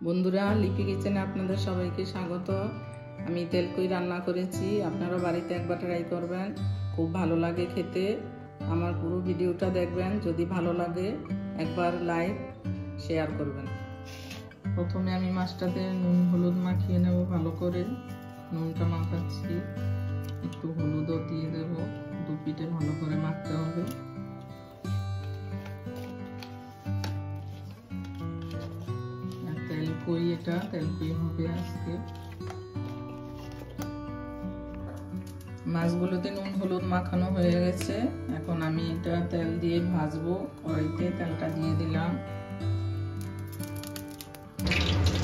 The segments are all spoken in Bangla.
বন্ধুরা, লিপি কিচেনে আপনাদের সবাইকে স্বাগত। আমি তেলকুই রান্না করেছি, আপনারা বাড়িতে একবার ট্রাই করবেন, খুব ভালো লাগে খেতে। আমার পুরো ভিডিওটা দেখবেন, যদি ভালো লাগে একবার লাইক শেয়ার করবেন। প্রথমে আমি মাছটাতে নুন হলুদ মাখিয়ে নেব ভালো করে। নুনটা মাখাচ্ছি, একটু হলুদও দিয়ে দেব, দু পিঠে ভালো করে মাখতে হবে। এটা তেলকুই হবে আজকে। মাছগুলোতে নুন হলুদ মাখানো হয়ে গেছে, এখন আমি এটা তেল দিয়ে ভাজবো। কড়াইতে তেলটা দিয়ে দিলাম,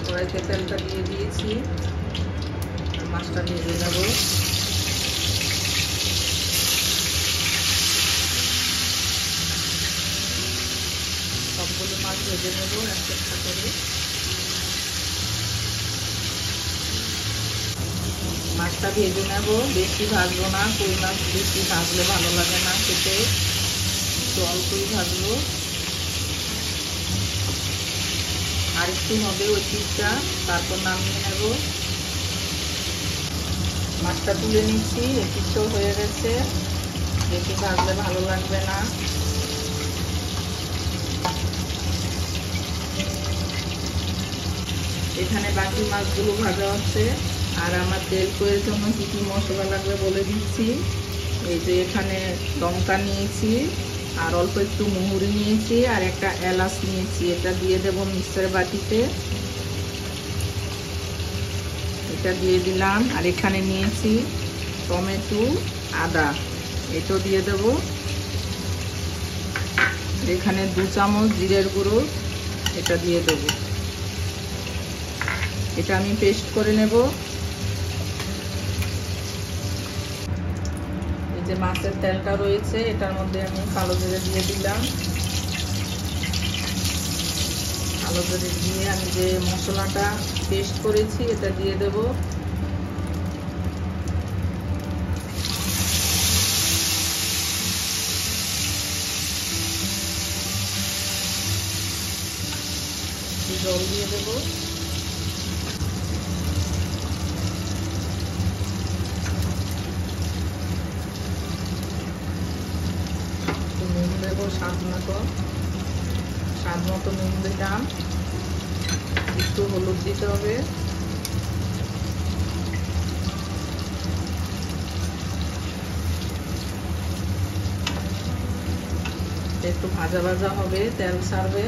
কড়াইতে তেলটা দিয়ে দিয়েছি, মাছটা ভেজে নেব। সবগুলো মাছ ভেজে নেব একটা একটা করে। মাছটা ভেজে নেব, বেশি ভাজবো না, কই মাছ বেশি ভাজলে ভালো লাগে না খেতে, একটু অল্পই ভাজবো। আর একটু হবে ওই পিঠটা, তারপর নামিয়ে নেব। মাছটা তুলে নিচ্ছি, এই পিঠটাও হয়ে গেছে, বেশি ভাজলে ভালো লাগবে না। এখানে বাকি মাছগুলো ভাজা হচ্ছে। আর আমার তেলকুইয়ের জন্য কি কি মশলা লাগবে বলে দিচ্ছি। এই যে এখানে লঙ্কা নিয়েছি, আর অল্প একটু মুহুরি নিয়েছি, আর একটা এলাচ নিয়েছি, এটা দিয়ে দেব মিক্সার বাটিতে। এটা দিয়ে দিলাম। আর এখানে নিয়েছি টমেটো, আদা, এটা দিয়ে দেব। এখানে 2 চামচ জিরের গুঁড়ো, এটা দিয়ে দেব। এটা আমি পেস্ট করে নেব। এই যে মাছের তেলটা রয়েছে, এটার মধ্যে আমি কালো জিরে দিয়ে দিলাম। কালো জিরে দিয়ে আমি যে মশলাটা পেস্ট করেছি এটা দিয়ে দেব। জল দিয়ে দেব। নুন দেবো স্বাদ মতো নুন দিলাম। একটু হলুদ দিতে হবে। একটু ভাজা ভাজা হবে, তেল ছাড়বে।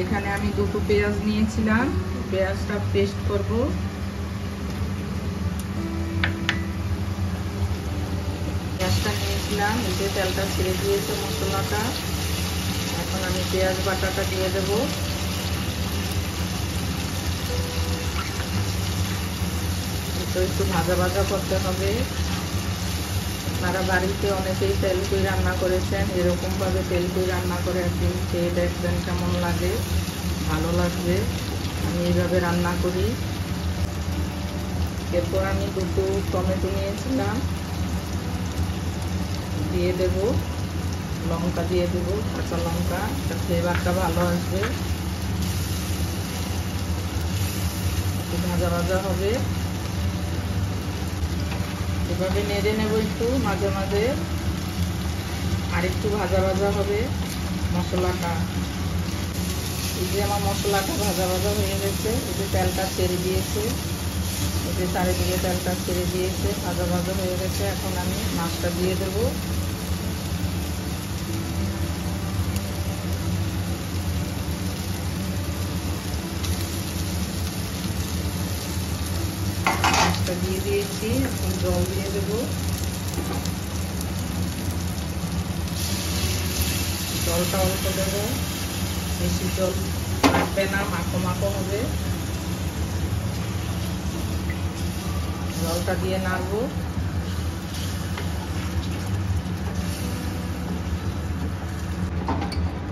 এখানে আমি 2টো পেঁয়াজ নিয়েছিলাম, পেঁয়াজটা পেস্ট করব। পেঁয়াজটা নিয়েছিলাম, এই যে তেলটা ছেড়ে দিয়েছে মশলাটা। এখন আমি পেঁয়াজ বাটাটা দিয়ে দেব। একটু ভাজা ভাজা করতে হবে। আপনারা বাড়িতে অনেকেই তেলকুই রান্না করেছেন, এরকম ভাবে তেলকুই রান্না করে একদিন খেয়ে দেখবেন কেমন লাগে, ভালো লাগবে। আমি এইভাবে রান্না করি। এরপর আমি 2টো টমেটো নিয়েছিলাম, দিয়ে দেব। লঙ্কা দিয়ে দেব, কাঁচা লঙ্কা, ফ্লেভারটা ভালো আসবে। একটু ভাজা ভাজা হবে, এভাবে নেড়ে নেব একটু মাঝে মাঝে। আর একটু ভাজা ভাজা হবে মশলাটা। এই যে আমার মশলাটা ভাজা ভাজা হয়ে গেছে, এই যে তেলটা ছেড়ে দিয়েছে, এই যে চারিদিকে তেলটা ছেড়ে দিয়েছে, ভাজা ভাজা হয়ে গেছে। এখন আমি মাছটা দিয়ে দেব। মাছটা দিয়ে দিয়েছি, এখন জল দিয়ে দেব। জলটা অল্প দেব, বেশি জল লাগবে না, মাখো মাখো হবে। জলটা দিয়ে নাড়বো।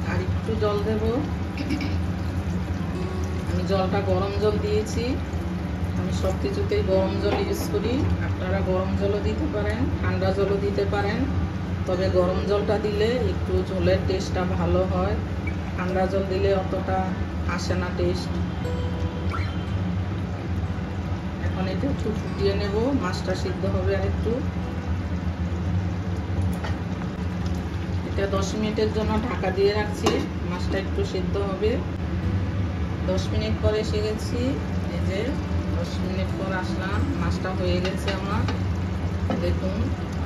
আর একটু জল দেব। আমি জলটা গরম জল দিয়েছি, আমি সব কিছুতেই গরম জল ইউজ করি। আপনারা গরম জলও দিতে পারেন, ঠান্ডা জলও দিতে পারেন, তবে গরম জলটা দিলে একটু ঝোলের টেস্টটা ভালো হয়, ঠান্ডা জল দিলে অতটা আসে না টেস্ট। এটা একটু ফুটিয়ে নেব, মাছটা সিদ্ধ হবে আর একটু। এটা 10 মিনিটের জন্য ঢাকা দিয়ে রাখছি, মাছটা একটু সিদ্ধ হবে। 10 মিনিট পরে এসে গেছি, এই যে 10 মিনিট পর আসলাম, মাছটা হয়ে গেছে আমার। দেখুন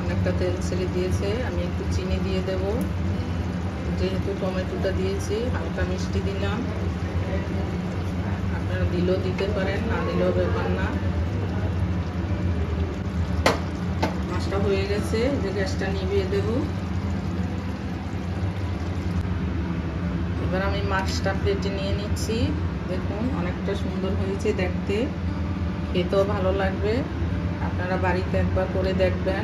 অনেকটা তেল ছেড়ে দিয়েছে। আমি একটু চিনি দিয়ে দেব, যেহেতু টমেটোটা দিয়েছি, হালকা মিষ্টি দিলাম। আপনারা দিলেও দিতে পারেন, না দিলেও ব্যাপার না। মাছটা হয়ে গেছে, যে গ্যাসটা নিভিয়ে দেব। এবার আমি মাছটা প্লেটে নিয়ে নিচ্ছি। দেখুন অনেকটা সুন্দর হয়েছে দেখতে, খেতেও ভালো লাগবে। আপনারা বাড়িতে একবার করে দেখবেন।